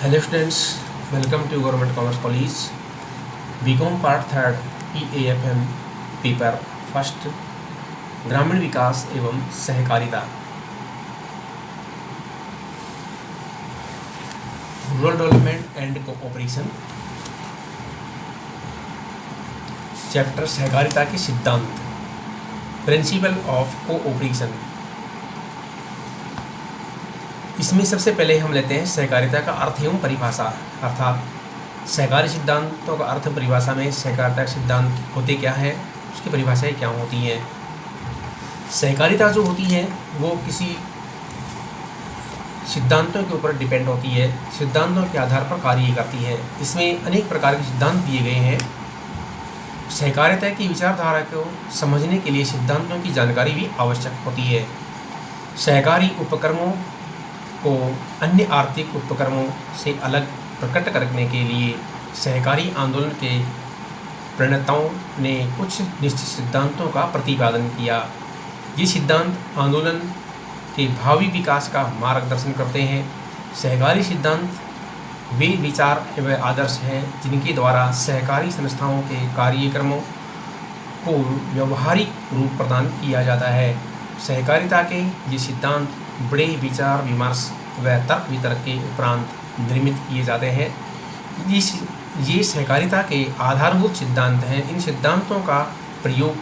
Hello students, welcome to government commerce college BCom part third EAFM paper first ग्रामीण विकास एवं सहकारिता rural development and cooperation chapter सहकारिता के सिद्धांत प्रिंसिपल ऑफ कोऑपरेशन। इसमें सबसे पहले हम लेते हैं सहकारिता का अर्थ एवं परिभाषा, अर्थात सहकारी सिद्धांतों का अर्थ परिभाषा में सहकारिता के सिद्धांत होते क्या है, उसकी परिभाषाएं क्या होती हैं। सहकारिता जो होती है वो किसी सिद्धांतों के ऊपर डिपेंड होती है, सिद्धांतों के आधार पर कार्य करती है। इसमें अनेक प्रकार के सिद्धांत दिए गए हैं। सहकारिता की विचारधारा को समझने के लिए सिद्धांतों की जानकारी भी आवश्यक होती है। सहकारी उपक्रमों को अन्य आर्थिक उपक्रमों से अलग प्रकट करने के लिए सहकारी आंदोलन के प्रणेताओं ने कुछ निश्चित सिद्धांतों का प्रतिपादन किया। ये सिद्धांत आंदोलन के भावी विकास का मार्गदर्शन करते हैं। सहकारी सिद्धांत वे विचार एवं आदर्श हैं जिनके द्वारा सहकारी संस्थाओं के कार्यक्रमों को व्यवहारिक रूप प्रदान किया जाता है। सहकारिता के ये सिद्धांत बड़े विचार विमर्श व तर्क वितर्क के उपरांत निर्मित किए जाते हैं। ये सहकारिता के आधारभूत सिद्धांत हैं। इन सिद्धांतों का प्रयोग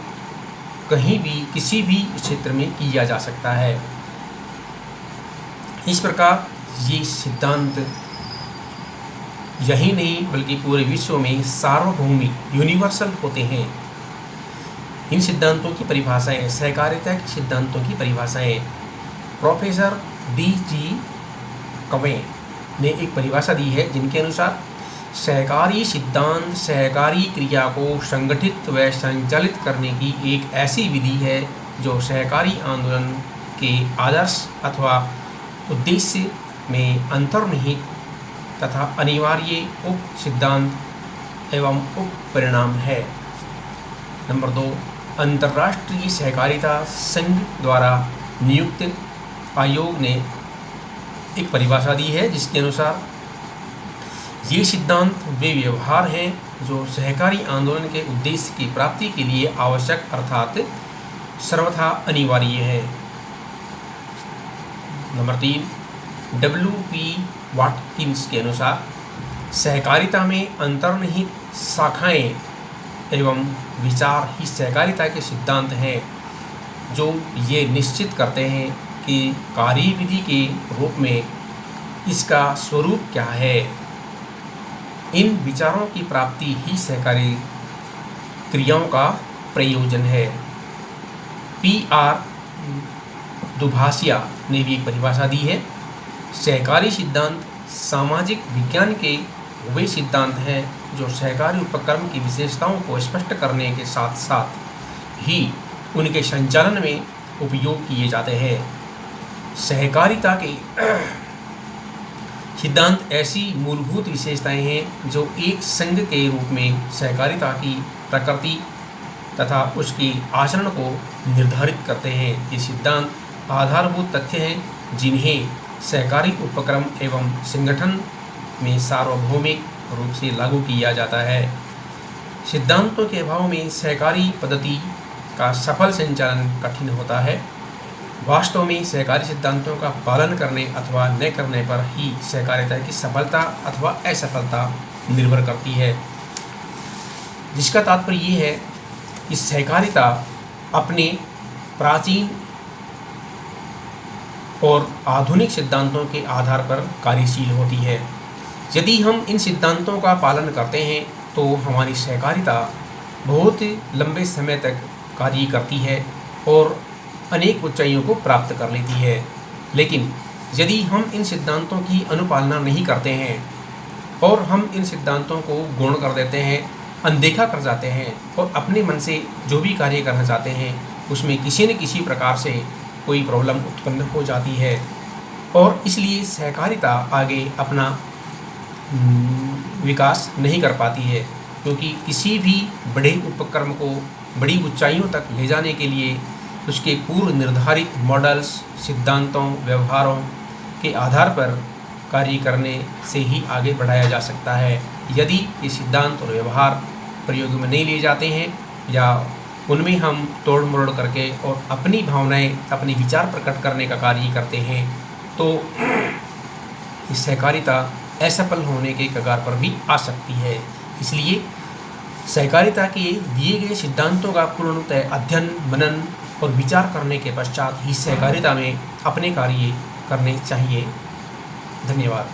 कहीं भी किसी भी क्षेत्र में किया जा सकता है। इस प्रकार ये सिद्धांत यही नहीं बल्कि पूरे विश्व में सार्वभौमिक यूनिवर्सल होते हैं। इन सिद्धांतों की परिभाषाएं, सहकारिता के सिद्धांतों की परिभाषाएं प्रोफेसर D.G. कवे ने एक परिभाषा दी है, जिनके अनुसार सहकारी सिद्धांत सहकारी क्रिया को संगठित व संचालित करने की एक ऐसी विधि है जो सहकारी आंदोलन के आदर्श अथवा उद्देश्य में अंतर्निहित तथा अनिवार्य उप सिद्धांत एवं उप परिणाम है। नंबर 2, अंतर्राष्ट्रीय सहकारिता संघ द्वारा नियुक्त आयोग ने एक परिभाषा दी है, जिसके अनुसार ये सिद्धांत वे व्यवहार हैं जो सहकारी आंदोलन के उद्देश्य की प्राप्ति के लिए आवश्यक अर्थात सर्वथा अनिवार्य है। Number 3, W.P. वाटकिंस के अनुसार सहकारिता में अंतर्निहित शाखाएं एवं विचार ही सहकारिता के सिद्धांत हैं, जो ये निश्चित करते हैं कि कार्यविधि के रूप में इसका स्वरूप क्या है। इन विचारों की प्राप्ति ही सहकारी क्रियाओं का प्रयोजन है। P.R. दुभाषिया ने भी एक परिभाषा दी है। सहकारी सिद्धांत सामाजिक विज्ञान के वे सिद्धांत हैं जो सहकारी उपक्रम की विशेषताओं को स्पष्ट करने के साथ साथ ही उनके संचालन में उपयोग किए जाते हैं। सहकारिता के सिद्धांत ऐसी मूलभूत विशेषताएं हैं जो एक संघ के रूप में सहकारिता की प्रकृति तथा उसके आचरण को निर्धारित करते हैं। ये सिद्धांत आधारभूत तथ्य हैं जिन्हें सहकारी उपक्रम एवं संगठन में सार्वभौमिक रूप से लागू किया जाता है। सिद्धांतों के अभाव में सहकारी पद्धति का सफल संचालन कठिन होता है। वास्तव में सहकारी सिद्धांतों का पालन करने अथवा न करने पर ही सहकारिता की सफलता अथवा असफलता निर्भर करती है। जिसका तात्पर्य ये है कि सहकारिता अपने प्राचीन और आधुनिक सिद्धांतों के आधार पर कार्यशील होती है। यदि हम इन सिद्धांतों का पालन करते हैं तो हमारी सहकारिता बहुत लंबे समय तक कार्य करती है और अनेक ऊंचाइयों को प्राप्त कर लेती है। लेकिन यदि हम इन सिद्धांतों की अनुपालना नहीं करते हैं और हम इन सिद्धांतों को गौण कर देते हैं, अनदेखा कर जाते हैं और अपने मन से जो भी कार्य करना चाहते हैं उसमें किसी न किसी प्रकार से कोई प्रॉब्लम उत्पन्न हो जाती है और इसलिए सहकारिता आगे अपना विकास नहीं कर पाती है, क्योंकि किसी भी बड़े उपक्रम को बड़ी ऊंचाइयों तक ले जाने के लिए उसके पूर्व निर्धारित मॉडल्स, सिद्धांतों, व्यवहारों के आधार पर कार्य करने से ही आगे बढ़ाया जा सकता है। यदि ये सिद्धांत और व्यवहार प्रयोग में नहीं लिए जाते हैं या उनमें हम तोड़ मरोड़ करके और अपनी भावनाएं, अपने विचार प्रकट करने का कार्य करते हैं, तो इस सहकारिता असफल होने के कगार पर भी आ सकती है। इसलिए सहकारिता के दिए गए सिद्धांतों का पूर्णतः अध्ययन, मनन और विचार करने के पश्चात ही सहकारिता में अपने कार्य करने चाहिए। धन्यवाद।